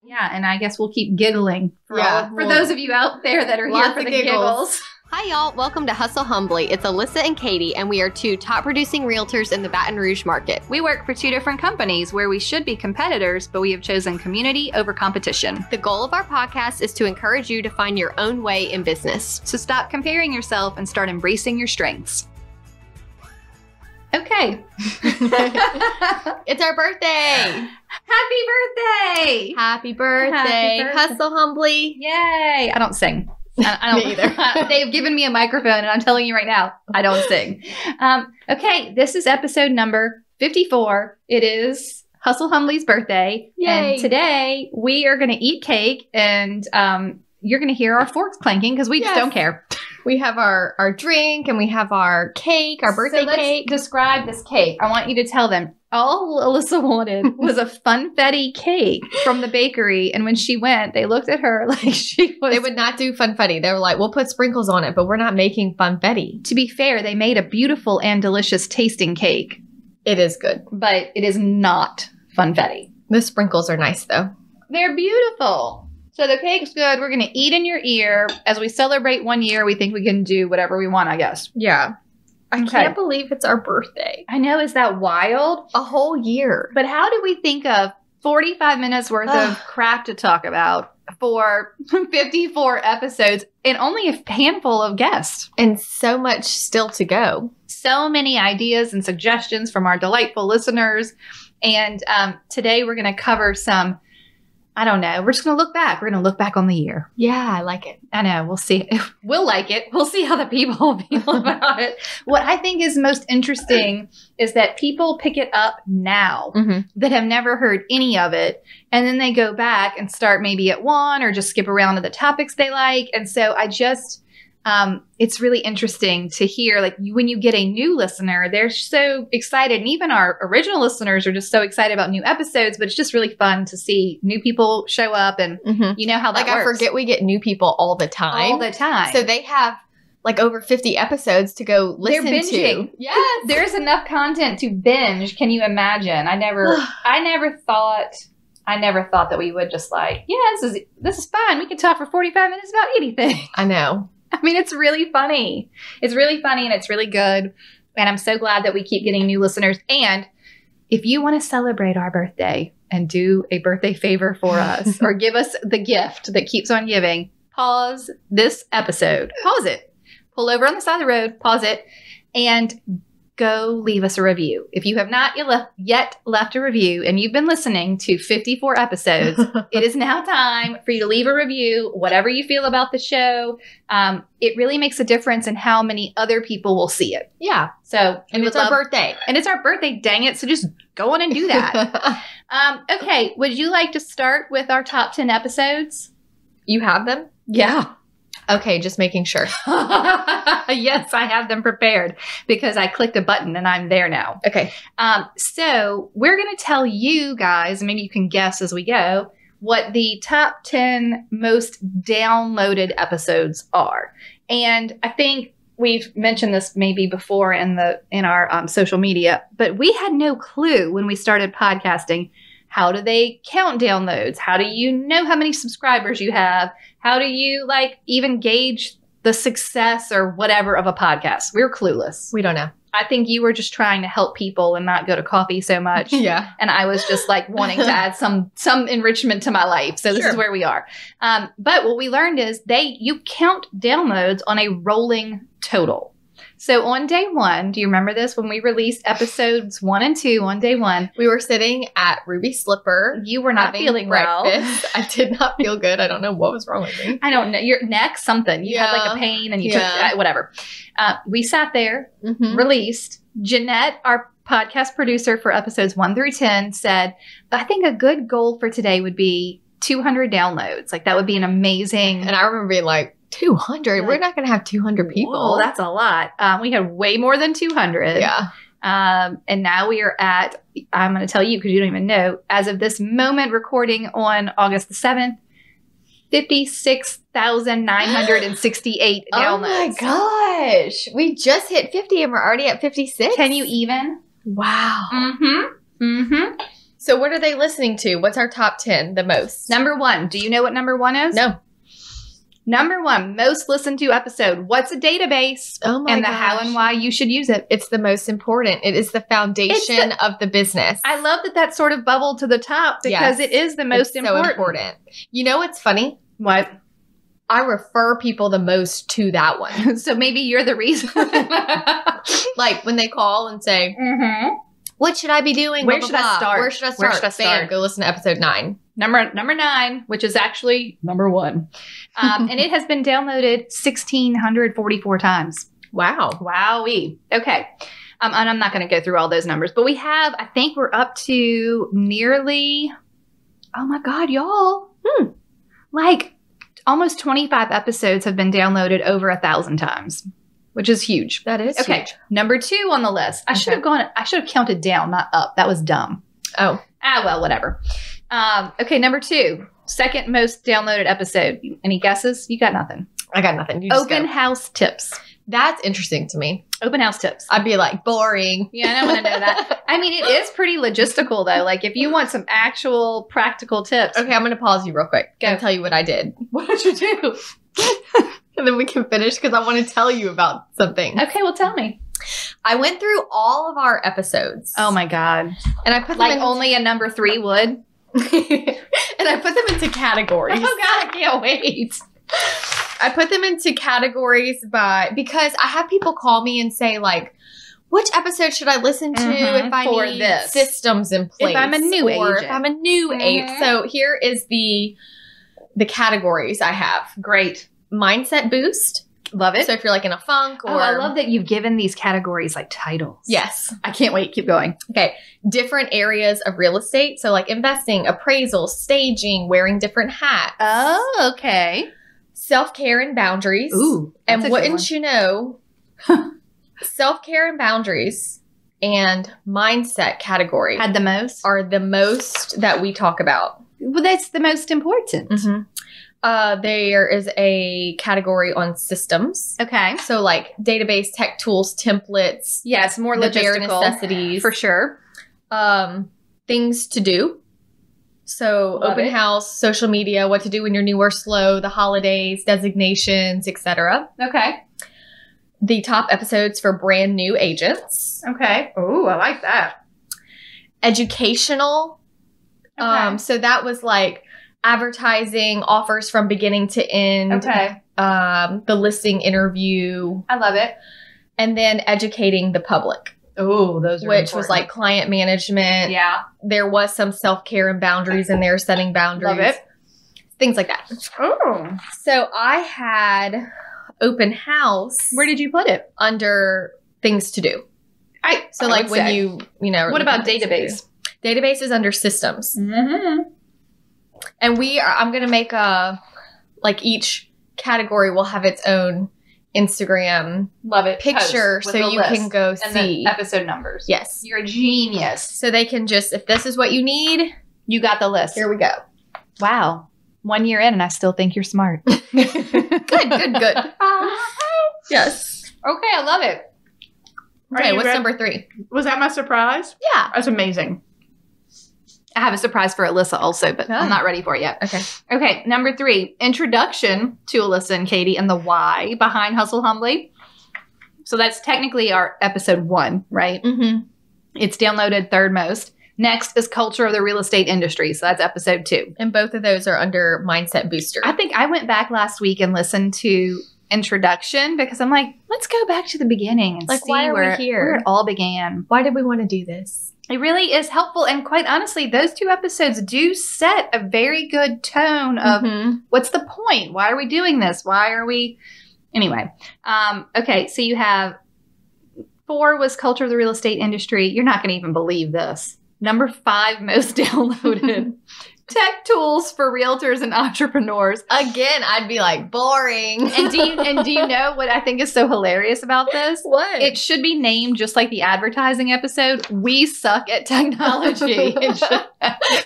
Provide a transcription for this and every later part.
Yeah, and I guess we'll keep giggling for those of you out there that are here for the giggles. Hi, y'all. Welcome to Hustle Humbly. It's Alyssa and Katie, and we are two top producing realtors in the Baton Rouge market. We work for two different companies where we should be competitors, but we have chosen community over competition. The goal of our podcast is to encourage you to find your own way in business. So stop comparing yourself and start embracing your strengths. Okay. It's our birthday. Happy birthday. Happy birthday. Hustle Humbly. Yay. I don't sing. I don't either. They've given me a microphone and I'm telling you right now, I don't sing. Okay. This is episode number 54. It is Hustle Humbly's birthday. Yay. And today we are going to eat cake and you're going to hear our forks clanking because we just don't care. We have our drink and we have our cake, our birthday cake. Describe this cake. I want you to tell them. All Alyssa wanted was a funfetti cake from the bakery. And when she went, they looked at her like she was... They would not do funfetti. They were like, we'll put sprinkles on it, but we're not making funfetti. To be fair, they made a beautiful and delicious tasting cake. It is good. But it is not funfetti. The sprinkles are nice, though. They're beautiful. So the cake's good. We're going to eat in your ear. As we celebrate 1 year, we think we can do whatever we want, I guess. Yeah. I can't believe it's our birthday. I know. Is that wild? A whole year. But how did we think of 45 minutes worth of crap to talk about for 54 episodes and only a handful of guests? And so much still to go. So many ideas and suggestions from our delightful listeners. And today we're going to cover some... I don't know. We're just going to look back. We're going to look back on the year. Yeah, I like it. I know. We'll see. We'll like it. We'll see how the people feel about it. What I think is most interesting is that people pick it up now that have never heard any of it. And then they go back and start maybe at one or just skip around to the topics they like. And so I just... it's really interesting to hear, like, when you get a new listener, they're so excited. And even our original listeners are just so excited about new episodes, but it's just really fun to see new people show up and you know how that works. I forget we get new people all the time. All the time. So they have like over 50 episodes to go listen They're binging. To. Yes. There's enough content to binge. Can you imagine? I never thought that we would just like, yeah, this is fine. We can talk for 45 minutes about anything. I know. I mean, it's really funny. It's really funny and it's really good. And I'm so glad that we keep getting new listeners. And if you want to celebrate our birthday and do a birthday favor for us or give us the gift that keeps on giving, pause this episode. Pause it. Pull over on the side of the road, pause it, and go leave us a review. If you have not yet left a review and you've been listening to 54 episodes, it is now time for you to leave a review, whatever you feel about the show. It really makes a difference in how many other people will see it. Yeah. So, and it's our birthday. And it's our birthday, dang it. So just go on and do that. Okay. Would you like to start with our top 10 episodes? You have them? Yeah. Okay, just making sure. Yes, I have them prepared because I clicked a button and I'm there now. Okay. So we're going to tell you guys, maybe you can guess as we go, what the top 10 most downloaded episodes are. And I think we've mentioned this maybe before in our social media, but we had no clue when we started podcasting. How do they count downloads? How do you know how many subscribers you have? How do you even gauge the success or whatever of a podcast? We're clueless. We don't know. I think you were just trying to help people and not go to coffee so much. Yeah. And I was just wanting to add some enrichment to my life. So this is where we are. But what we learned is you count downloads on a rolling total. So on day one, do you remember this? When we released episodes 1 and 2 on day one, we were sitting at Ruby Slipper. You were not feeling breakfast. Well. I did not feel good. I don't know what was wrong with me. I don't know. Your neck, something. You had a pain and you took whatever. We sat there, released. Jeanette, our podcast producer for episodes 1 through 10, said, I think a good goal for today would be 200 downloads. That would be an amazing. And I remember being 200? We're not going to have 200 people. Whoa, that's a lot. We had way more than 200. Yeah. And now we are at, I'm going to tell you because you don't even know, as of this moment recording on August the 7th, 56,968 downloads. Oh my gosh. We just hit 50 and we're already at 56. Can you even? Wow. Mm-hmm. Mm-hmm. So what are they listening to? What's our top 10 the most? Number 1. Do you know what number 1 is? No. Number 1, most listened to episode. What's a database? Oh my And the gosh. how and why you should use it. It's the most important. It is the foundation of the business. I love that sort of bubbled to the top because it is the most It's so important. You know what's funny? What? I refer people the most to that one. So maybe you're the reason. Like when they call and say, what should I be doing? Where Blah, should blah, I blah. start? Where should I start? Where should I start? Bam, go listen to episode 9. Number 9, which is actually number 1. And it has been downloaded 1,644 times. Wow. Wowee. Okay. And I'm not going to go through all those numbers, but I think we're up to nearly, oh my God, y'all. Like almost 25 episodes have been downloaded over 1,000 times, which is huge. That is Okay. huge. Number 2 on the list. I should have counted down, not up. That was dumb. Oh. Well, whatever. Okay. Number 2, second most downloaded episode. Any guesses? You got nothing. I got nothing. You just Open go. house tips. That's interesting to me. Open house tips. I'd be like, boring. Yeah, I don't want to know that. I mean, it is pretty logistical, though. Like, if you want some actual practical tips. Okay, I'm going to pause you real quick. Go. And tell you what I did. What did you do? And then we can finish because I want to tell you about something. Okay, well, tell me. I went through all of our episodes. Oh, my God. And I put them Like, only a number 3 would? and I put them into categories. Oh, God, I can't wait. I put them into categories because I have people call me and say, like, which episode should I listen to if I for need this. systems in place? If I'm a new or agent. if I'm a new agent. So here is the categories I have. Great. Mindset boost. Love it. So if you're like in a funk or... Oh, I love that you've given these categories like titles. Yes. I can't wait. Keep going. Okay. Different areas of real estate. So like investing, appraisal, staging, wearing different hats. Oh, okay. Self-care and boundaries. Ooh. And that's a good wouldn't you know, self-care and boundaries and mindset category Had the most? are the most that we talk about. Well, that's the most important. There is a category on systems. Okay. So like database, tech tools, templates, Yes, more the bare logistical. necessities. For sure. Things to do. So Love open it. house, social media, what to do when you're new or slow, the holidays, designations, etc. Okay. The top episodes for brand new agents. Okay. Oh, I like that. Educational. Okay. So that was like advertising, offers from beginning to end. Okay. The listing interview, I love it. and then educating the public, Oh, those are which was like client management. Yeah. There was some self-care and boundaries in there, setting boundaries. Love it. Things like that. Oh. So I had open house Where did you put it? under things to do. So I like would when say. you know. What about things to do. database? Database is under systems. Mm-hmm. And I'm going to make each category will have its own Instagram Love it. picture Post with so the you list can go and see. the episode numbers. Yes. You're a genius. So they can just, if this is what you need, You got the list. here we go. Wow. 1 year in and I still think you're smart. Good. Yes. Okay, I love it. Okay, what's number 3? Was that my surprise? Yeah. That's amazing. I have a surprise for Alyssa also, but I'm not ready for it yet. Okay. Okay, number 3, introduction to Alyssa and Katie and the why behind Hustle Humbly. So that's technically our episode 1, right? Mm-hmm. It's downloaded 3rd most. Next is culture of the real estate industry. So that's episode 2. And both of those are under Mindset Booster. I think I went back last week and listened to introduction because I'm like, let's go back to the beginning and Like, see why are we where here? it all began. Why did we want to do this? It really is helpful. And quite honestly, those 2 episodes do set a very good tone of what's the point? Why are we doing this? Why are we... Anyway. Okay, so you have 4 was culture of the real estate industry. You're not going to even believe this. Number 5 most downloaded. Tech tools for realtors and entrepreneurs. Again, I'd be like, boring. And do you know what I think is so hilarious about this? What? It should be named just like the advertising episode. We suck at technology. Because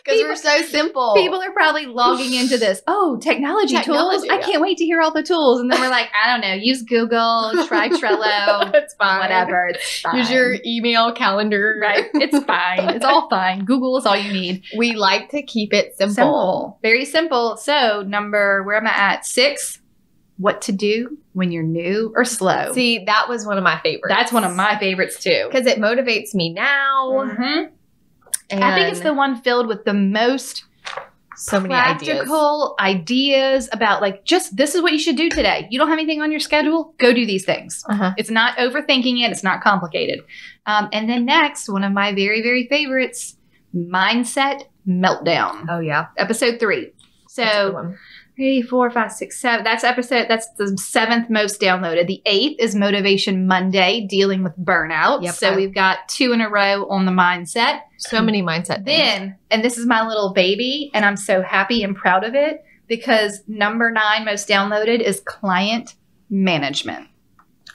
we're so simple. People are probably logging into this. Oh, technology tools. Yeah. I can't wait to hear all the tools. And then we're like, I don't know. Use Google. Try Trello. It's fine. Whatever. It's fine. Use your email calendar. Right. It's fine. It's all fine. Google is all you need. We like to keep it simple. Very simple. So where am I at? 6, what to do when you're new or slow. See, that was one of my favorites. That's one of my favorites too. Because it motivates me now. Mm-hmm. And I think it's the one filled with the most so many practical ideas about like, just this is what you should do today. You don't have anything on your schedule? Go do these things. Uh-huh. It's not overthinking it. It's not complicated. And then next, one of my very, very favorites, Mindset Meltdown. Oh, yeah. Episode 3. That's a good So one. 3, 4, 5, 6, 7. That's the 7th most downloaded. The 8th is Motivation Monday, dealing with burnout. Yep. So we've got 2 in a row on the mindset. So many mindset things. Then, and this is my little baby, and I'm so happy and proud of it because number 9 most downloaded is client management.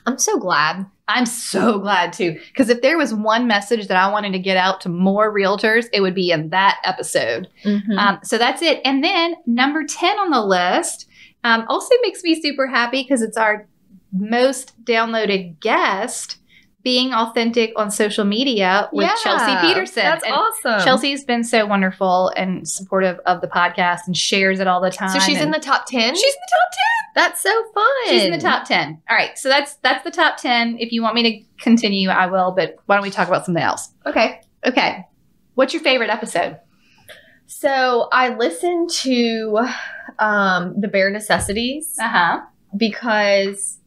I'm so glad. I'm so glad too, because if there was one message that I wanted to get out to more realtors, it would be in that episode. Mm-hmm. So that's it. And then number 10 on the list also makes me super happy because it's our most downloaded guest being authentic on social media with Chelsea Peterson. That's awesome. Chelsea's been so wonderful and supportive of the podcast and shares it all the time. So she's in the top 10? She's in the top 10. That's so fun. She's in the top 10. All right. So that's the top 10. If you want me to continue, I will. But why don't we talk about something else? Okay. What's your favorite episode? So I listened to The Bare Necessities because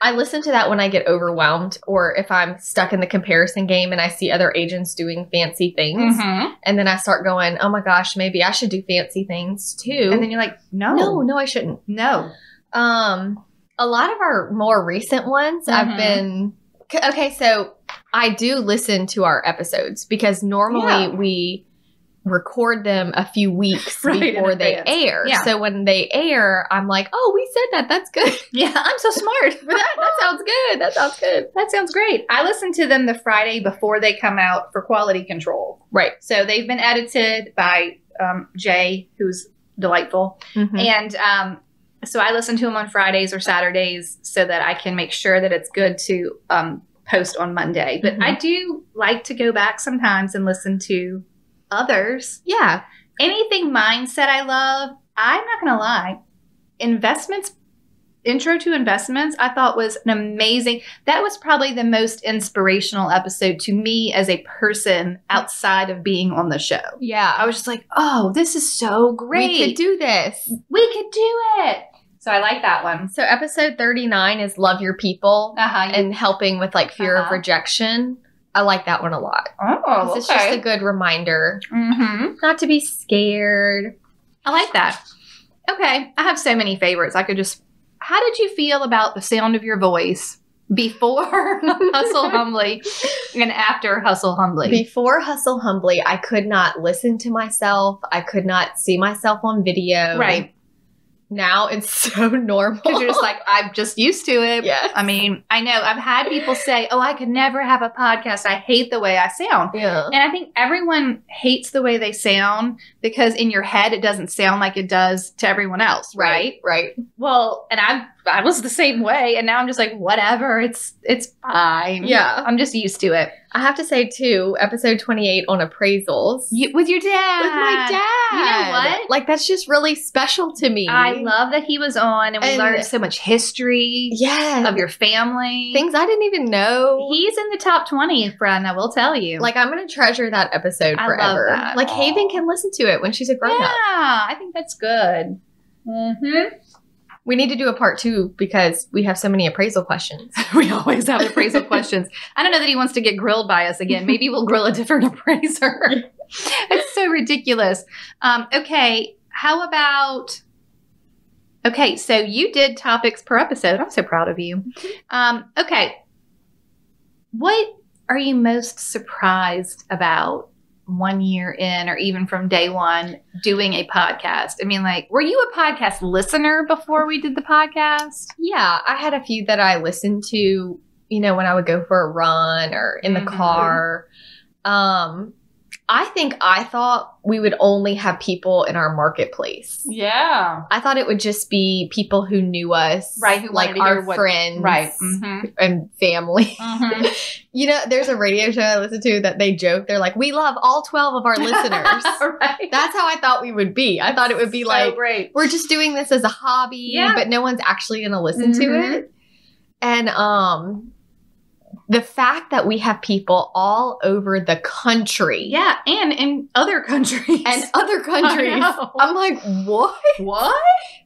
I listen to that when I get overwhelmed or if I'm stuck in the comparison game and I see other agents doing fancy things. Mm-hmm. And then I start going, oh my gosh, maybe I should do fancy things too. And then you're like, no, I shouldn't. No. A lot of our more recent ones, I've been, okay, so I do listen to our episodes because normally we record them a few weeks before they air. Yeah. So when they air, I'm like, oh, we said that. That's good. Yeah, I'm so smart. that sounds good. That sounds good. That sounds great. I listen to them the Friday before they come out for quality control. Right. So they've been edited by Jay, who's delightful. Mm-hmm. And so I listen to them on Fridays or Saturdays so that I can make sure that it's good to post on Monday. But I do like to go back sometimes and listen to others. Yeah. Anything mindset I love, I'm not going to lie. Intro to investments, I thought was an amazing, that was probably the most inspirational episode to me as a person outside of being on the show. Yeah. I was just like, oh, this is so great. We could do this. We could do it. So I like that one. So episode 39 is Love Your People Uh-huh. and helping with like fear of Uh-huh. rejection. I like that one a lot. Oh, It's just a good reminder Mm-hmm. not to be scared. I like that. Okay. I have so many favorites. How did you feel about the sound of your voice before Hustle Humbly and after Hustle Humbly? Before Hustle Humbly, I could not listen to myself. I could not see myself on video. Right. Now it's so normal. Because you're just like, I'm just used to it. Yes. I mean, I know. I've had people say, oh, I could never have a podcast. I hate the way I sound. Yeah. And I think everyone hates the way they sound because in your head, it doesn't sound like it does to everyone else. Right. Right. Well, and I was the same way. And now I'm just like, whatever. It's fine. Yeah. I'm just used to it. I have to say, too, episode 28 on appraisals. With your dad. With my dad. You know what? Like, that's just really special to me. I love that he was on and we And- learned so much history Yeah. of your family. Things I didn't even know. He's in the top 20, friend, I will tell you. Like, I'm going to treasure that episode I love forever. that. Like, Aw. Haven can listen to it when she's a grown yeah, up. I think that's good. Mm-hmm. We need to do a part 2 because we have so many appraisal questions. We always have appraisal questions. I don't know that he wants to get grilled by us again. Maybe we'll grill a different appraiser. It's so ridiculous. Okay, how about... Okay, so you did topics per episode. I'm so proud of you. Okay. What are you most surprised about 1 year in or even from day one doing a podcast? I mean, like, were you a podcast listener before we did the podcast? Yeah, I had a few that I listened to, you know, when I would go for a run or in the car. I thought we would only have people in our marketplace. Yeah. I thought it would just be people who knew us. Right. Who like our friends. Right. And family. You know, there's a radio show I listen to that they joke. They're like, we love all 12 of our listeners. Right. That's how I thought we would be. I thought it would be like, great. We're just doing this as a hobby, but no one's actually going to listen to it. And the fact that we have people all over the country. Yeah, and in other countries. I'm like, what? What?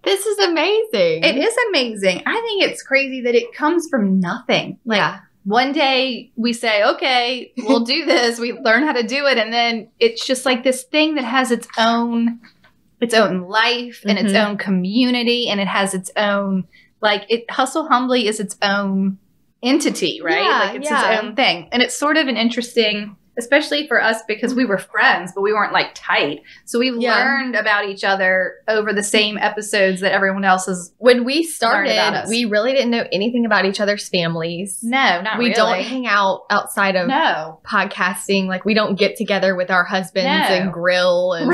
This is amazing. It is amazing. I think it's crazy that it comes from nothing. Like, one day we say, okay, we'll do this. We learn how to do it. And then it's just like this thing that has its own life and its own community. And it has its own, like, Hustle Humbly is its own entity, right? Like it's its own thing. And it's sort of an interesting, especially for us because we were friends, but we weren't like tight. So we learned about each other over the same episodes that everyone else has. When we started, we really didn't know anything about each other's families. No, not really. We don't hang out outside of podcasting. Like we don't get together with our husbands and grill and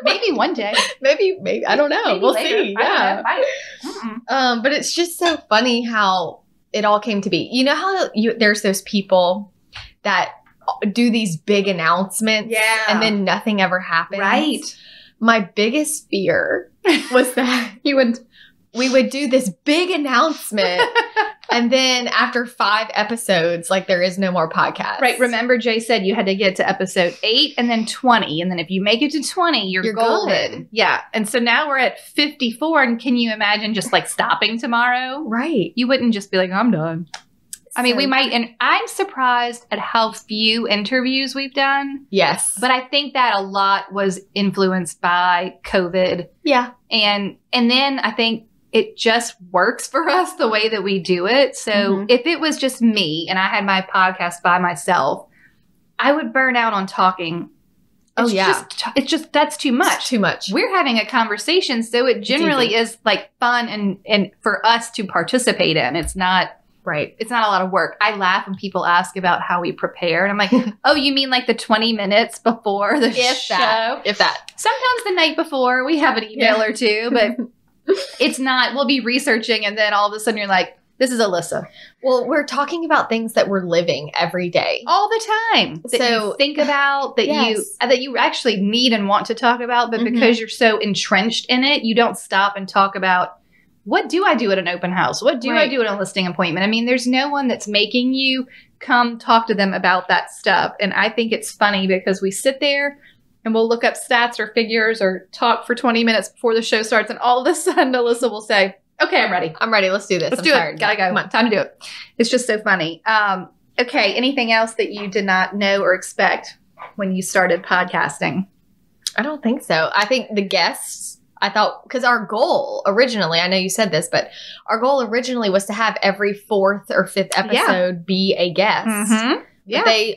maybe one day. maybe I don't know. Maybe we'll later. see. But it's just so funny how it all came to be. You know how there's those people that do these big announcements and then nothing ever happens? Right. My biggest fear was that we would do this big announcement and then after 5 episodes, like there is no more podcast. Right. Remember Jay said you had to get to episode 8 and then 20. And then if you make it to 20, you're golden. Good. Yeah. And so now we're at 54. And can you imagine just like stopping tomorrow? Right. You wouldn't just be like, I'm done. I mean, we might, and I'm surprised at how few interviews we've done. Yes. But I think that a lot was influenced by COVID. Yeah. And then I think it just works for us the way that we do it. So if it was just me and I had my podcast by myself, I would burn out on talking. It's just, that's too much. It's too much. We're having a conversation. So it generally is like fun and for us to participate in. It's not. Right. It's not a lot of work. I laugh when people ask about how we prepare. And I'm like, oh, you mean like the 20 minutes before the show? If that. Sometimes the night before we have an email or two, but it's not. We'll be researching and then all of a sudden you're like, this is Alyssa. Well, we're talking about things that we're living every day. All the time. That you think about, that you actually need and want to talk about. But because you're so entrenched in it, you don't stop and talk about, what do I do at an open house? What do I do at a listing appointment? I mean, there's no one that's making you come talk to them about that stuff. And I think it's funny because we sit there and we'll look up stats or figures or talk for 20 minutes before the show starts. And all of a sudden, Alyssa will say, okay, I'm ready. I'm ready. Let's do this. Let's do it. Gotta go. Come on. Time to do it. It's just so funny. Okay. Anything else that you did not know or expect when you started podcasting? I don't think so. I think the guests, I thought, because our goal originally, I know you said this, but our goal originally was to have every 4th or 5th episode be a guest. Yeah. But they,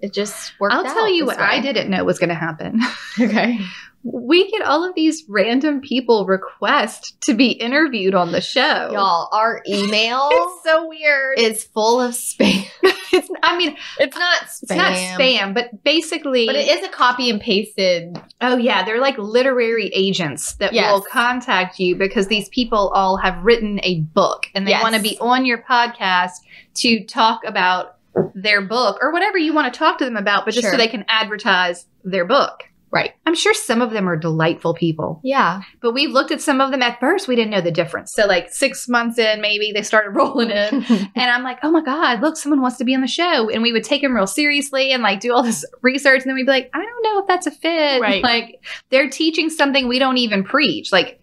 it just worked out. I'll tell you what I didn't know was going to happen. Okay. We get all of these random people request to be interviewed on the show. Y'all, our email it's so weird. It's full of spam. It's not spam. It's not spam, but basically. But it is a copy and pasted. Oh, yeah. They're like literary agents that will contact you because these people all have written a book and they want to be on your podcast to talk about their book or whatever you want to talk to them about, but just so they can advertise their book. Right. I'm sure some of them are delightful people. Yeah. But we've looked at some of them at first. We didn't know the difference. So like 6 months in, maybe they started rolling in. And I'm like, oh my God, look, someone wants to be on the show. And we would take them real seriously and like do all this research. And then we'd be like, I don't know if that's a fit. Right. Like they're teaching something we don't even preach. Like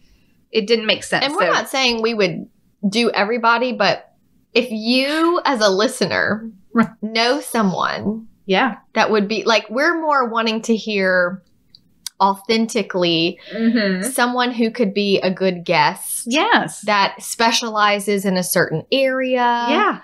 it didn't make sense. And we're not saying we would do everybody, but if you as a listener know someone that would be like, we're more wanting to hear authentically someone who could be a good guest. Yes. That specializes in a certain area. Yeah.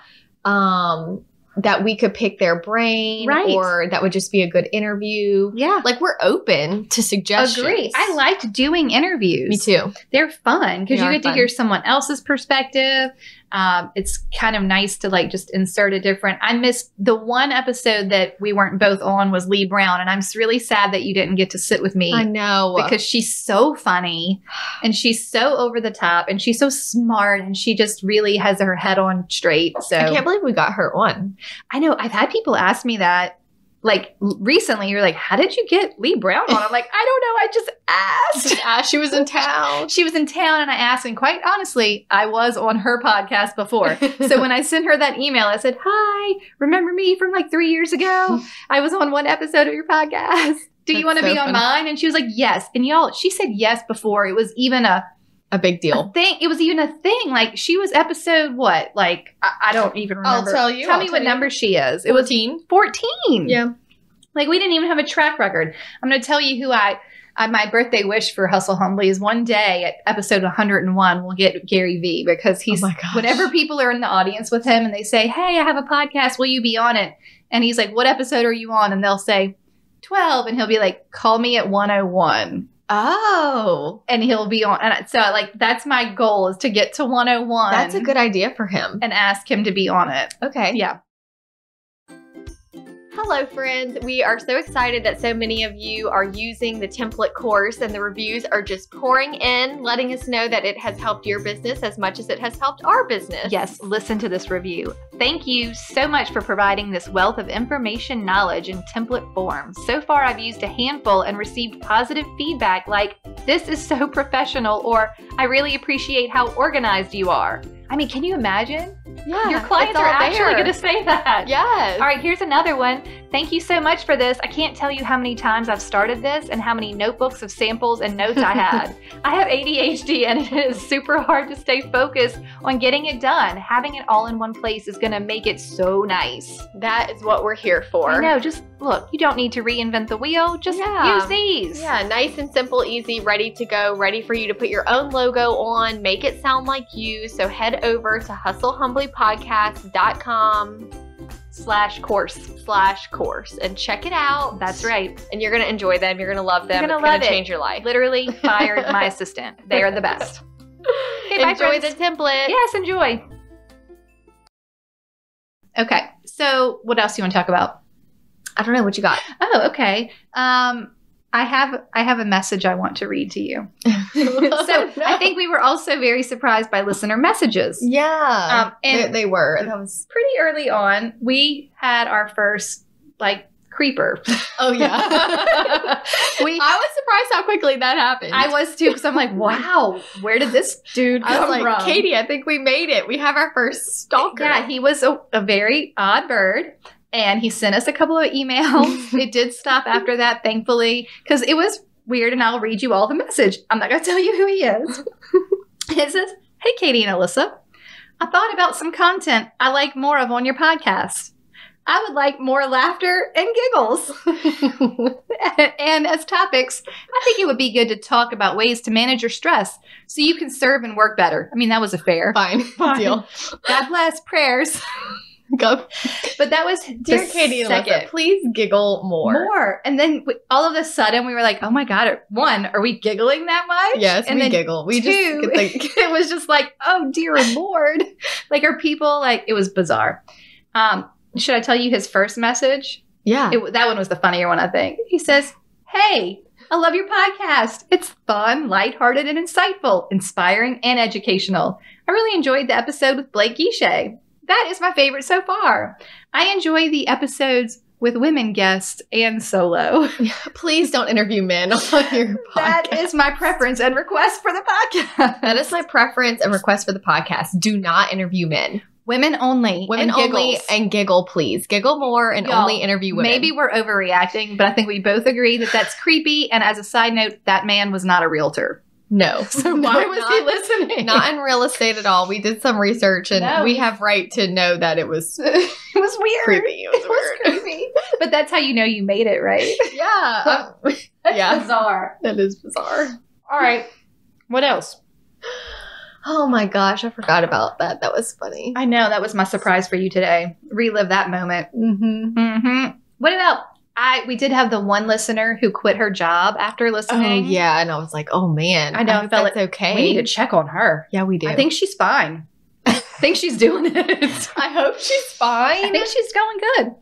that we could pick their brain, right, or that would just be a good interview. Yeah. Like, we're open to suggestions. Agree. I liked doing interviews. Me too. They're fun because you get to hear someone else's perspective. It's kind of nice to like just insert a different. I missed the one episode that we weren't both on was Lee Brown, and I'm really sad that you didn't get to sit with me. I know, because she's so funny and she's so over the top and she's so smart and she just really has her head on straight. So I can't believe we got her on. I know. I've had people ask me that. Like recently, you're like, how did you get Lee Brown on? I'm like, I don't know. I just asked. She was in town. She was in town and I asked. And quite honestly, I was on her podcast before. So when I sent her that email, I said, hi, remember me from like 3 years ago? I was on one episode of your podcast. Do you want to be on mine? And she was like, yes. And y'all, she said yes before it was even a big deal. Thing. It was even a thing. Like she was episode what? Like I don't even remember. I'll tell you. Tell me what number she is. It 14. was 14. Yeah. Like we didn't even have a track record. I'm going to tell you who my birthday wish for Hustle Humbly is one day at episode 101 we'll get Gary V, because he's whenever people are in the audience with him and they say, hey, I have a podcast, will you be on it? And he's like, what episode are you on? And they'll say 12, and he'll be like, call me at 101. Oh. And he'll be on. And so like that's my goal, is to get to 101. That's a good idea for him. And ask him to be on it. Okay. Yeah. Hello, friends. We are so excited that so many of you are using the template course, and the reviews are just pouring in, letting us know that it has helped your business as much as it has helped our business. Yes, listen to this review. Thank you so much for providing this wealth of information, knowledge in template form. So far, I've used a handful and received positive feedback like, this is so professional, or I really appreciate how organized you are. I mean, can you imagine? Yeah, your clients are actually going to say that. Yes. All right, here's another one. Thank you so much for this. I can't tell you how many times I've started this and how many notebooks of samples and notes I had. I have ADHD and it is super hard to stay focused on getting it done. Having it all in one place is going to make it so nice. That is what we're here for. I know. Just look, you don't need to reinvent the wheel. Just use these. Yeah, nice and simple, easy, ready to go, ready for you to put your own logo on, make it sound like you. So head over to hustlehumblypodcast.com/course and check it out. That's right. And you're going to enjoy them. You're going to love them. You're going to change your life. Literally fired my assistant. They are the best. Okay, enjoy the template. Yes, enjoy. Okay. So what else do you want to talk about? I don't know what you got. Oh, okay. I have a message I want to read to you. I think we were also very surprised by listener messages. Yeah, and they were. That was pretty early on. We had our first creeper. Oh yeah. I was surprised how quickly that happened. I was too, because I'm like, wow, where did this dude come from? Katie, I think we made it. We have our first stalker. Yeah, he was a very odd bird. And he sent us a couple of emails. It did stop after that, thankfully, because it was weird. And I'll read you all the message. I'm not going to tell you who he is. It says, hey, Katie and Alyssa. I thought about some content I like more of on your podcast. I would like more laughter and giggles. And as topics, I think it would be good to talk about ways to manage your stress so you can serve and work better. I mean, that was a fair. Fine. Deal. God bless. Prayers. Go. But that was dear Katie and Alyssa, please giggle more. And then all of a sudden we were like, oh my God, one, are we giggling that much? Yes, and we giggle. We two, it was just like, oh dear Lord. Like, are people it was bizarre. Should I tell you his first message? Yeah. That one was the funnier one, I think. He says, hey, I love your podcast. It's fun, lighthearted, and insightful, inspiring, and educational. I really enjoyed the episode with Blake Guichet. That is my favorite so far. I enjoy the episodes with women guests and solo. Please don't interview men on your podcast. That is my preference and request for the podcast. That is my preference and request for the podcast. Do not interview men. Women only. Women only and giggle, please. Giggle more and only interview women. Maybe we're overreacting, but I think we both agree that that's creepy. And as a side note, that man was not a realtor. No. So why was he listening? Not in real estate at all. We did some research and we have right to know that it was it was weird. Creepy. It was creepy. But that's how you know you made it, right? Yeah. That's bizarre. That is bizarre. All right. What else? Oh my gosh, I forgot about that. That was funny. I know, that was my surprise for you today. Relive that moment. What about, we did have the one listener who quit her job after listening. Oh yeah, and I was like, oh man. I know, I felt that's okay. We need to check on her. Yeah, we do. I think she's fine. I think she's doing it. I hope she's fine. I think she's going good.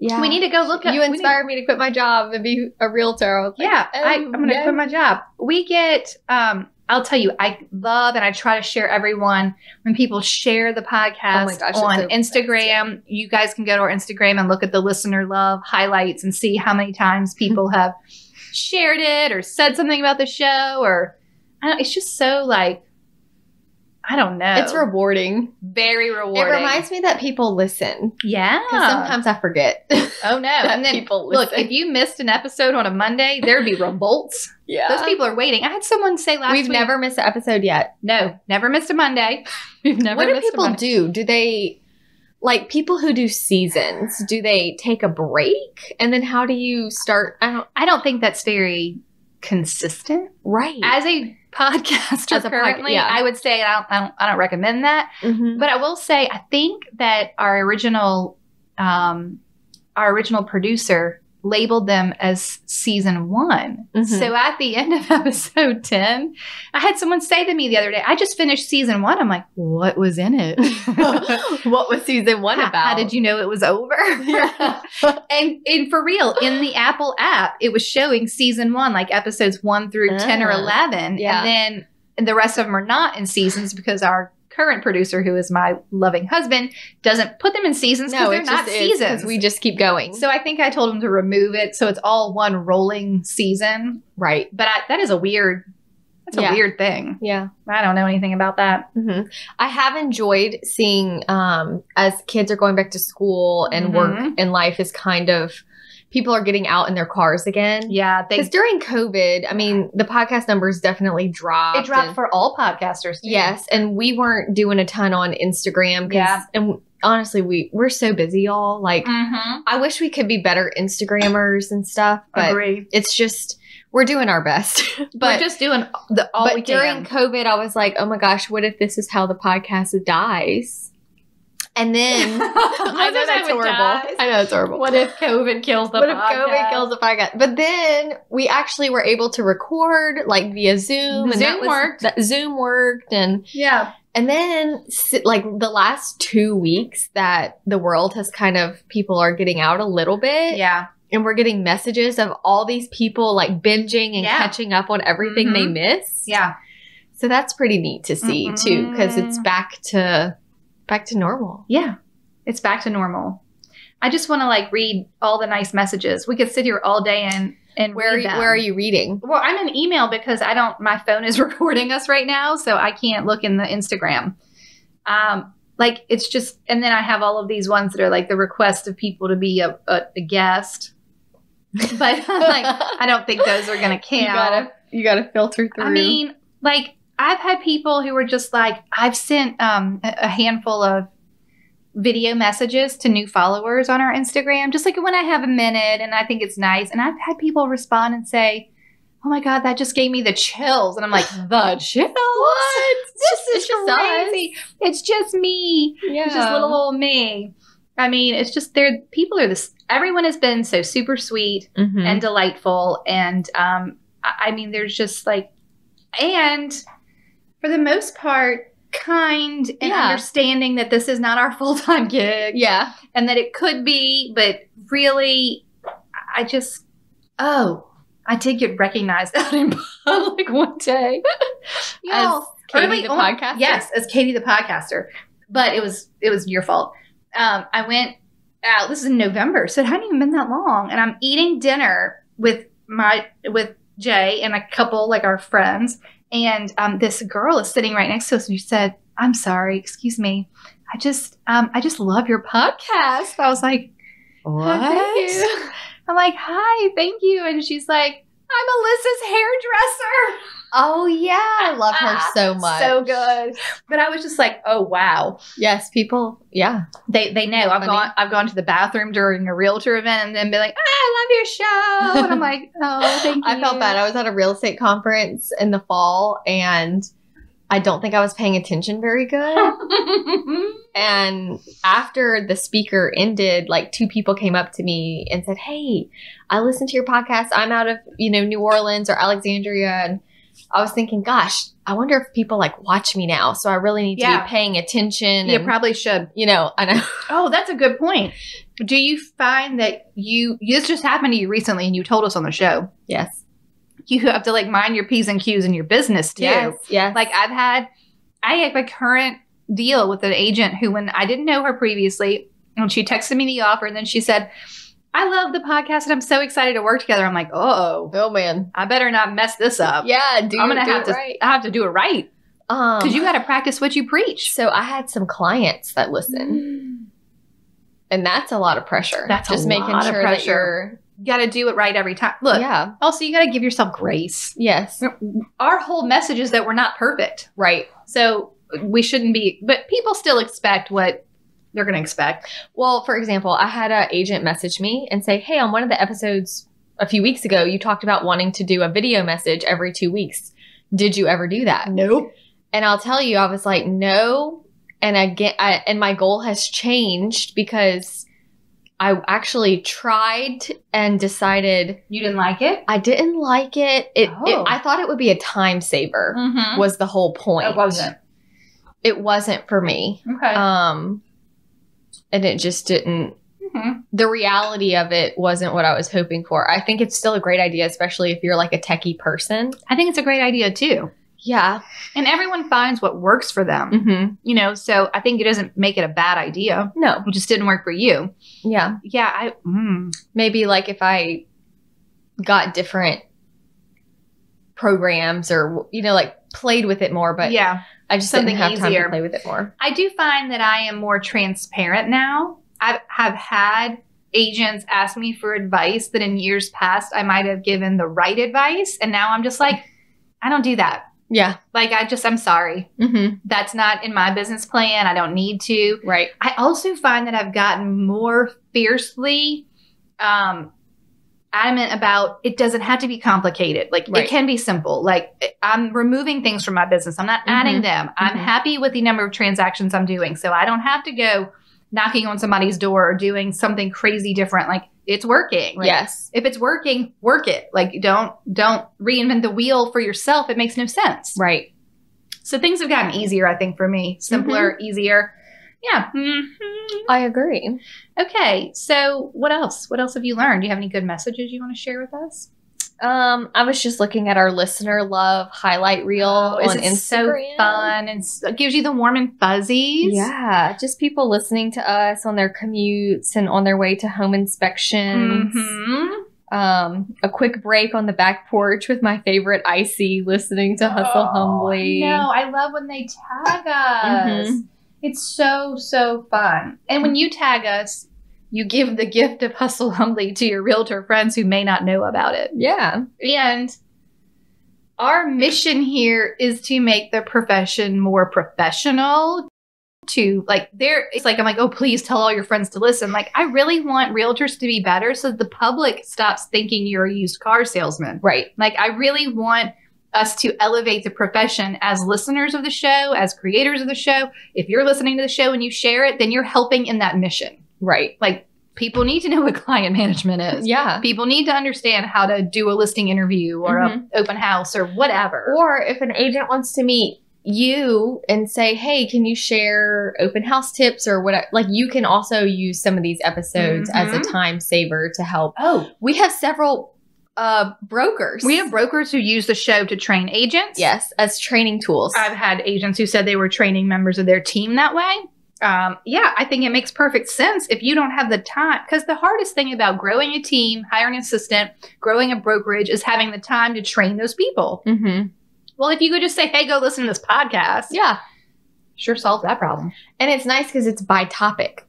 Yeah. We need to go look up. You inspired me to quit my job and be a realtor. I was like, yeah, I'm going to quit my job. We get, I'll tell you, I love and I try to share everyone when people share the podcast on Instagram. You guys can go to our Instagram and look at the listener love highlights and see how many times people have shared it or said something about the show, or it's just so like, I don't know. It's rewarding. Very rewarding. It reminds me that people listen. Yeah. Because sometimes I forget. Oh, no. And then, people listen. Look, if you missed an episode on a Monday, there'd be revolts. Yeah. Those people are waiting. I had someone say last week. We've never missed an episode yet. No, never missed a Monday. We've never missed a Monday. What do people do? Do they, like people who do seasons, do they take a break? And then how do you start? I don't think that's very consistent. Right. As a podcaster currently, I would say I don't recommend that. But I will say I think that our original producer labeled them as season 1. So at the end of episode 10, I had someone say to me the other day, I just finished season 1. I'm like, what was in it? What was season 1 about? How did you know it was over? and for real, in the Apple app, it was showing season 1, like episodes 1 through 10 or 11. Yeah. And then the rest of them are not in seasons because our current producer, who is my loving husband, doesn't put them in seasons because they're not seasons. We just keep going. So I think I told him to remove it so it's all one rolling season. Right. But that is a weird thing. Yeah. I don't know anything about that. I have enjoyed seeing as kids are going back to school and work and life is kind of, people are getting out in their cars again. Yeah. Because during COVID, I mean, the podcast numbers definitely dropped. It dropped for all podcasters, too. Yes. And we weren't doing a ton on Instagram. Yeah. And honestly, we're so busy, y'all. Like, I wish we could be better Instagrammers and stuff. But it's just, we're doing our best. But we're just doing all we can. During COVID, I was like, oh my gosh, what if this is how the podcast dies? And then I know that's horrible. I know it's horrible. What if COVID kills the podcast? What if COVID kills the podcast? But then we actually were able to record like via Zoom. Zoom worked. Zoom worked. And yeah. And then like the last 2 weeks that the world has kind of, people are getting out a little bit. Yeah. And we're getting messages of all these people like binging and catching up on everything they miss. Yeah. So that's pretty neat to see too, because it's back to normal. Yeah. It's back to normal. I just want to like read all the nice messages. We could sit here all day and where are you reading? Well, I'm in email because my phone is recording us right now, so I can't look in the Instagram. Like it's just, and then I have all of these ones that are like the request of people to be a guest. But like, I don't think those are going to count. You gotta filter through. I mean, like, I've had people who were just like, I've sent a handful of video messages to new followers on our Instagram, just like when I have a minute and I think it's nice. And I've had people respond and say, oh my God, that just gave me the chills. And I'm like, the chills? What? This is crazy. It's just me. Yeah. It's just little old me. I mean, it's just everyone has been so super sweet and delightful. And I mean, there's just like, and for the most part, kind and understanding that this is not our full-time gig. Yeah. And that it could be, but really, I did get recognized out in public one day. As Katie the podcaster? Yes, as Katie the podcaster. But it was your fault. I went out, this is in November, so it hadn't even been that long. And I'm eating dinner with Jay and a couple, like our friends. And this girl is sitting right next to us, and she said, "I'm sorry, excuse me. I just love your podcast." I was like, "What?" Thank you. I'm like, "Hi, thank you." And she's like, "I'm Alyssa's hairdresser." Oh yeah, I love her so much. So good. But I was just like, "Oh wow." Yes, people. Yeah, they know. I've gone to the bathroom during a realtor event and then been like, "I love your show," and I'm like, "Oh, thank you." I felt bad. I was at a real estate conference in the fall, and I don't think I was paying attention very good. And after the speaker ended, like 2 people came up to me and said, hey, I listened to your podcast. I'm out of, New Orleans or Alexandria. And I was thinking, gosh, I wonder if people like watch me now. So I really need to be paying attention. You probably should. I know. Oh, that's a good point. Do you find that this just happened to you recently and you told us on the show? Yes. You have to like mind your P's and Q's in your business too. Yes. Like I have a current deal with an agent who, when I didn't know her previously, and she texted me the offer and then she said, I love the podcast and I'm so excited to work together. I'm like, oh man, I better not mess this up. Yeah, I have to do it right. Because you got to practice what you preach. So I had some clients that listen, and that's a lot of pressure. That's just making sure that you got to do it right every time. Look, also you got to give yourself grace. Yes. Our whole message is that we're not perfect. Right. So we shouldn't be, but people still expect what they're going to expect. Well, for example, I had an agent message me and say, hey, on one of the episodes a few weeks ago, you talked about wanting to do a video message every 2 weeks. Did you ever do that? Nope. And I'll tell you, I was like, no. And again, and my goal has changed because I actually tried and decided. You didn't like it? I didn't like it. I thought it would be a time saver was the whole point. It wasn't. It wasn't for me. Okay. And it just didn't. The reality of it wasn't what I was hoping for. I think it's still a great idea, especially if you're like a techie person. I think it's a great idea too. Yeah. And everyone finds what works for them. So I think it doesn't make it a bad idea. No. It just didn't work for you. Yeah. Yeah. Maybe like if I got different programs or, like played with it more, but I just didn't have time to play with it more. I do find that I am more transparent now. I have had agents ask me for advice that in years past I might have given the right advice. And now I'm just like, I don't do that. Yeah. Like I'm sorry. That's not in my business plan. I don't need to. Right. I also find that I've gotten more fiercely adamant about it doesn't have to be complicated. Like it can be simple. Like I'm removing things from my business. I'm not adding them. I'm happy with the number of transactions I'm doing. So I don't have to go knocking on somebody's door or doing something crazy different. Like it's working. Like, yes. If it's working, work it. Like don't reinvent the wheel for yourself. It makes no sense. Right. So things have gotten easier, I think, for me. Simpler, easier. Yeah. I agree. Okay. So what else? What else have you learned? Do you have any good messages you want to share with us? I was just looking at our listener love highlight reel on Instagram. So fun. It gives you the warm and fuzzies. Yeah. Just people listening to us on their commutes and on their way to home inspections. A quick break on the back porch with my favorite Icy listening to Hustle Humbly. No, I love when they tag us. It's so, so fun. And when you tag us, you give the gift of Hustle Humbly to your realtor friends who may not know about it. Yeah. And our mission here is to make the profession more professional. I'm like, oh, please tell all your friends to listen. Like, I really want realtors to be better so the public stops thinking you're a used car salesman. Right. Like, I really want us to elevate the profession as listeners of the show, as creators of the show. If you're listening to the show and you share it, then you're helping in that mission. Right. Like, people need to know what client management is. Yeah. People need to understand how to do a listing interview or an open house or whatever. Or if an agent wants to meet you and say, hey, can you share open house tips or whatever? Like, you can also use some of these episodes as a time saver to help. Oh, we have several brokers. We have brokers who use the show to train agents. Yes, as training tools. I've had agents who said they were training members of their team that way. I think it makes perfect sense if you don't have the time, because the hardest thing about growing a team, hiring an assistant, growing a brokerage is having the time to train those people. Well, if you could just say, hey, go listen to this podcast. Yeah. Sure solves that problem. And it's nice because it's by topic.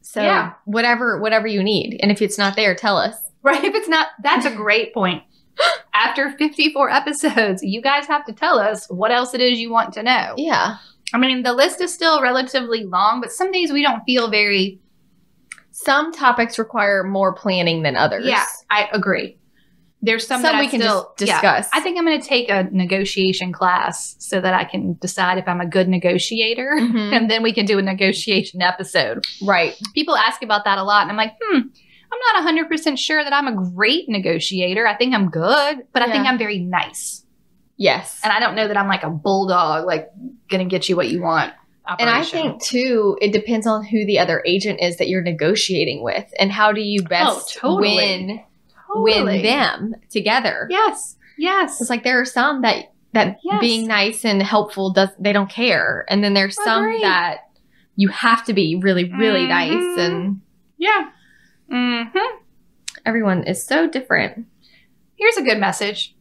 So whatever you need. And if it's not there, tell us. Right. If it's not, that's a great point. After 54 episodes, you guys have to tell us what else it is you want to know. Yeah. I mean, the list is still relatively long, but some days we don't feel Some topics require more planning than others. Yeah, I agree. There's some that we can just discuss. I think I'm going to take a negotiation class so that I can decide if I'm a good negotiator, and then we can do a negotiation episode. Right. People ask about that a lot, and I'm like, I'm not 100% sure that I'm a great negotiator. I think I'm good, but I think I'm very nice. Yes. And I don't know that I'm like a bulldog, like going to get you what you want. And I think, too, it depends on who the other agent is that you're negotiating with, and how do you best win them together. Yes. It's like there are some that being nice and helpful they don't care. And then there's some that you have to be really, really nice. And everyone is so different. Here's a good message.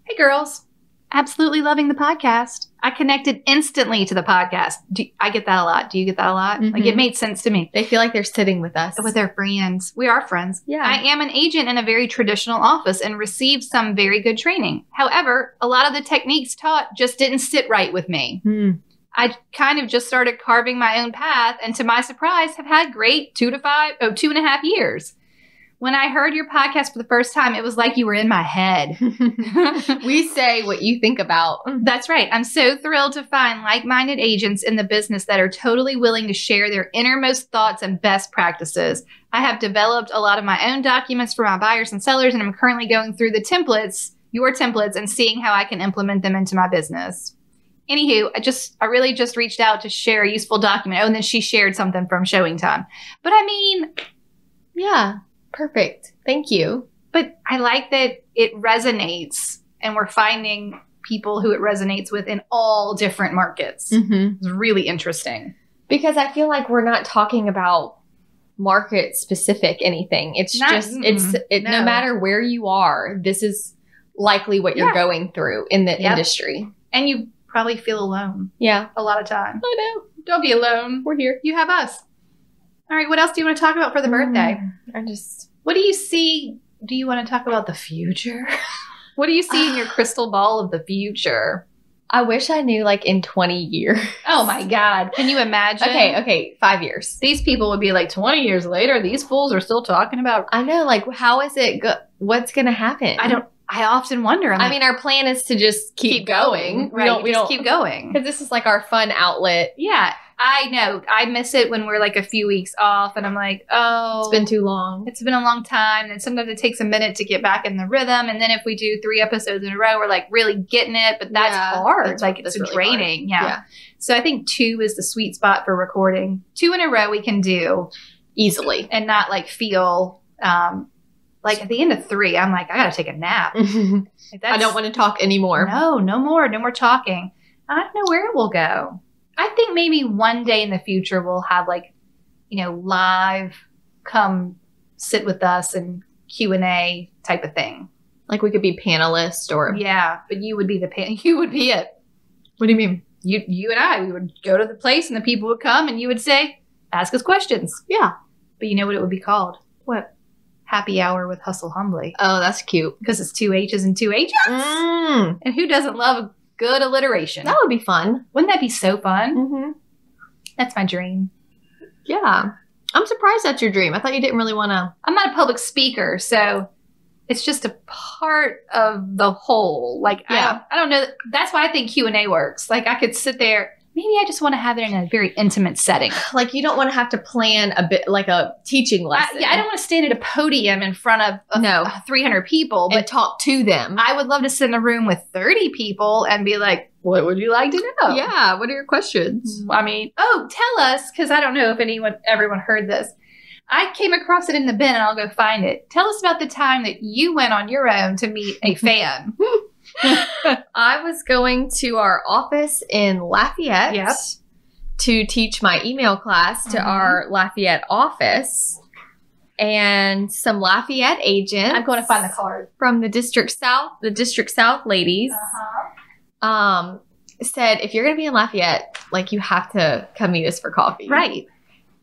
Hey, girls. Absolutely loving the podcast. I connected instantly to the podcast. I get that a lot. Do you get that a lot? Like, it made sense to me. They feel like they're sitting with us. With their friends. We are friends. Yeah. I am an agent in a very traditional office and received some very good training. However, a lot of the techniques taught just didn't sit right with me. I kind of just started carving my own path, and to my surprise, have had great 2.5 years. When I heard your podcast for the first time, it was like you were in my head. We say what you think about. That's right. I'm so thrilled to find like-minded agents in the business that are totally willing to share their innermost thoughts and best practices. I have developed a lot of my own documents for my buyers and sellers, and I'm currently going through your templates, and seeing how I can implement them into my business. Anywho, I really just reached out to share a useful document. Oh, and then she shared something from Showing Time. But I mean, yeah. Perfect. Thank you. But I like that it resonates, and we're finding people who it resonates with in all different markets. It's really interesting. Because I feel like we're not talking about market specific anything. It's no matter where you are, this is likely what you're going through in the industry. And you probably feel alone. Yeah. A lot of time. I know. Don't be alone. We're here. You have us. All right, what else do you want to talk about for the birthday? What do you see? Do you want to talk about the future? What do you see in your crystal ball of the future? I wish I knew, like, in 20 years. Oh, my God. Can you imagine? Okay, 5 years. These people would be like, 20 years later, these fools are still talking about... I know, like, how is it... what's going to happen? I often wonder. I mean, our plan is to just keep going. Right, we don't keep going. Because this is, like, our fun outlet. Yeah. I know. I miss it when we're like a few weeks off and I'm like, oh. It's been too long. It's been a long time. And sometimes it takes a minute to get back in the rhythm. And then if we do 3 episodes in a row, we're like really getting it. But that's hard. It's really draining. Yeah. So I think 2 is the sweet spot for recording. 2 in a row we can do easily. And not like feel like at the end of 3, I'm like, I got to take a nap. I don't want to talk anymore. No more. No more talking. I don't know where it will go. I think maybe one day in the future we'll have like, live come sit with us and Q&A type of thing. Like we could be panelists or... Yeah, but you would be you would be it. What do you mean? You and I, we would go to the place and the people would come and you would say, ask us questions. Yeah. But you know what it would be called? What? Happy Hour with Hustle Humbly. Oh, that's cute. Because it's 2 H's and 2 H's. And who doesn't love a good alliteration? That would be fun. Wouldn't that be so fun? That's my dream. Yeah. I'm surprised that's your dream. I thought you didn't really want to... I'm not a public speaker, so it's just a part of the whole. Like, I don't know. That's why I think Q&A works. Like, I could sit there. Maybe I just want to have it in a very intimate setting. Like, you don't want to have to plan a bit like a teaching lesson. I don't want to stand at a podium in front of 300 people. But talk to them. I would love to sit in a room with 30 people and be like, what would you like to know? Yeah, what are your questions? I mean, tell us, because I don't know if everyone heard this. I came across it in the bin, and I'll go find it. Tell us about the time that you went on your own to meet a fan. I was going to our office in Lafayette to teach my email class to our Lafayette office. And some Lafayette agents. I'm going to find the card. From the District South ladies said, if you're going to be in Lafayette, like, you have to come meet us for coffee. Right.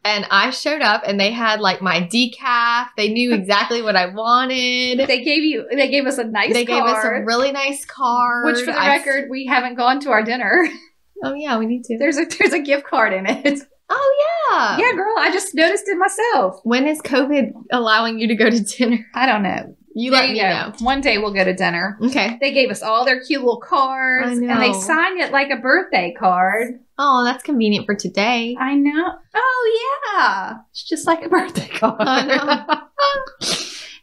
And I showed up and they had like my decaf. They knew exactly what I wanted. They gave us a nice card. They gave us a really nice card. Which, for the record, we haven't gone to our dinner. Oh yeah, we need to. There's a gift card in it. Oh yeah. Yeah, girl, I just noticed it myself. When is COVID allowing you to go to dinner? I don't know. You let me know. One day we'll go to dinner. Okay. They gave us all their cute little cards. I know. And they signed it like a birthday card. Oh, that's convenient for today. I know. Oh, yeah. It's just like a birthday card. I know.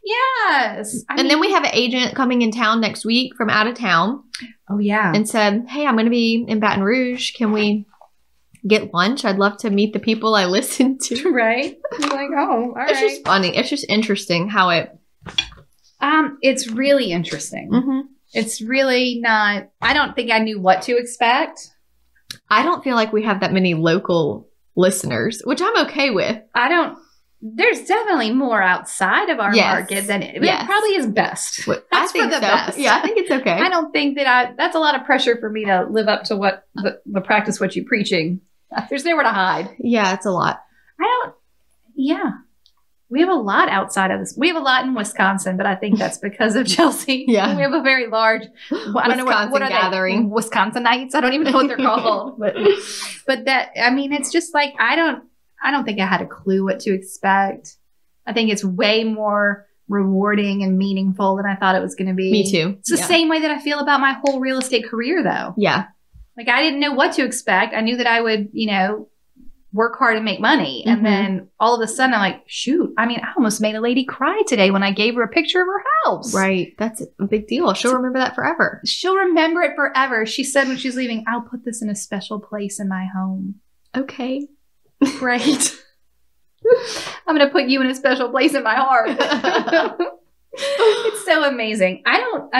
Yes. And then we have an agent coming in town next week from out of town. Oh, yeah. And said, hey, I'm going to be in Baton Rouge. Can we get lunch? I'd love to meet the people I listen to. Right? You're like, oh, all right. It's just funny. It's just interesting how it... It's really interesting. Mm-hmm. It's really not... I don't think I knew what to expect. I don't feel like we have that many local listeners, which I'm okay with. There's definitely more outside of our market than it probably is best. That's for the best. Yeah, I think it's okay. I don't think that that's a lot of pressure for me to live up to what the practice what you're preaching. There's nowhere to hide. Yeah, it's a lot. We have a lot outside of this. We have a lot in Wisconsin, but I think that's because of Chelsea. Yeah. We have a very large, I don't know what are gathering. They? Wisconsinites? I don't even know what they're called. But that, I mean, it's just like, I don't think I had a clue what to expect. I think it's way more rewarding and meaningful than I thought it was going to be. Me too. It's the same way that I feel about my whole real estate career, though. Yeah. Like, I didn't know what to expect. I knew that I would, work hard and make money. And then all of a sudden I'm like, shoot, I mean, I almost made a lady cry today when I gave her a picture of her house. Right. That's a big deal. She'll remember that forever. She'll remember it forever. She said when she's leaving, I'll put this in a special place in my home. Okay. Great. I'm going to put you in a special place in my heart. It's so amazing. I don't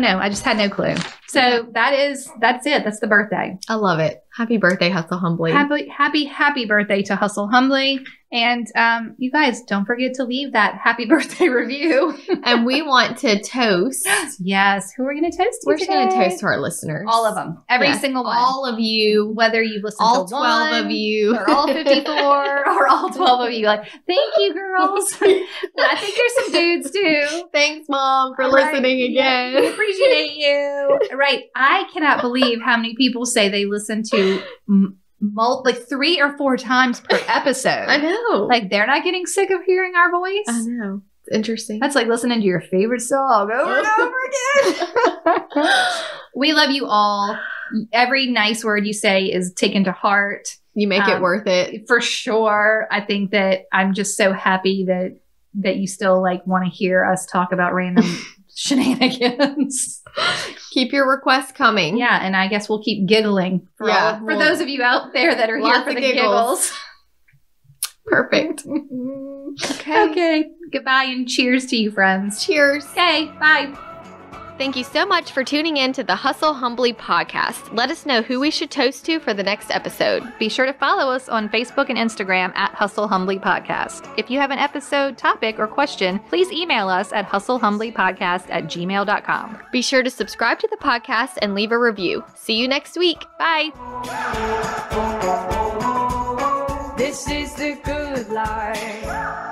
know. I just had no clue. So that's it. That's the birthday. I love it. Happy birthday, Hustle Humbly. Happy birthday to Hustle Humbly. And you guys, don't forget to leave that happy birthday review. And we want to toast. Yes. Who are we going to toast to We're today? going to toast to our listeners. All of them. Every single one. All of you. Whether you've listened all to 12 one, of you. or all 54 or all 12 of you. Like, thank you, girls. I think there's some dudes too. Thanks, Mom, for listening again. We appreciate you. Right. I cannot believe how many people say they listen to like 3 or 4 times per episode. I know. Like, they're not getting sick of hearing our voice. I know. It's interesting. That's like listening to your favorite song over and over again. We love you all. Every nice word you say is taken to heart. You make it worth it. For sure. I think that I'm just so happy that you still like want to hear us talk about random shenanigans. Keep your requests coming. Yeah, and I guess we'll keep giggling for those of you out there that are here for the giggles. Perfect. Okay. Goodbye and cheers to you, friends. Cheers. Okay, bye. Thank you so much for tuning in to the Hustle Humbly podcast. Let us know who we should toast to for the next episode. Be sure to follow us on Facebook and Instagram at Hustle Humbly Podcast. If you have an episode, topic, or question, please email us at hustlehumblypodcast@gmail.com. Be sure to subscribe to the podcast and leave a review. See you next week. Bye. This is the good life.